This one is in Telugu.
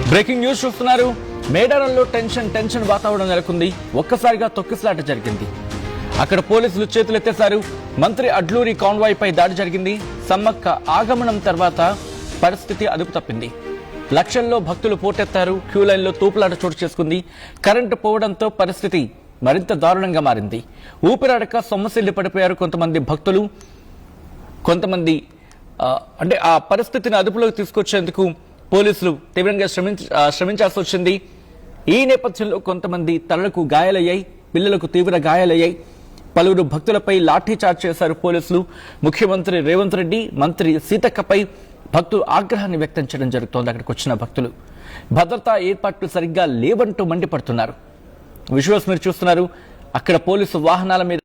బ్రేకింగ్ న్యూస్ చూస్తున్నారు. మేడారంలో టెన్షన్ వాతావరణం నెలకొంది. ఒక్కసారిగా తొక్కిసలాట జరిగింది. అక్కడ పోలీసులు చేతులెత్తేశారు. మంత్రి అడ్లూరి కాన్వాయ్ పై దాడి జరిగింది. సమ్మక్క ఆగమనం తర్వాత పరిస్థితి అదుపు తప్పింది. లక్షల్లో భక్తులు పోటెత్తారు. క్యూ లైన్లో తూపులాట చోటు చేసుకుంది. కరెంటు పోవడంతో పరిస్థితి మరింత దారుణంగా మారింది. ఊపిరాడక సొమ్మసిల్లి పడిపోయారు కొంతమంది భక్తులు. కొంతమంది ఆ పరిస్థితిని అదుపులోకి తీసుకొచ్చేందుకు పోలీసులు తీవ్రంగా శ్రమించాల్సి వచ్చింది. ఈ నేపథ్యంలో కొంతమంది తలలకు గాయాలయ్యాయి, పిల్లలకు తీవ్ర గాయాలయ్యాయి. పలువురు భక్తులపై లాఠీ చార్జ్ చేశారు పోలీసులు. ముఖ్యమంత్రి రేవంత్ రెడ్డి, మంత్రి సీతక్కపై భక్తులు ఆగ్రహాన్ని వ్యక్తం చేయడం జరుగుతోంది. అక్కడికి వచ్చిన భక్తులు భద్రతా ఏర్పాట్లు సరిగ్గా లేవంటూ మండిపడుతున్నారు. విజువల్స్ మీరు చూస్తున్నారు. అక్కడ పోలీసు వాహనాల మీద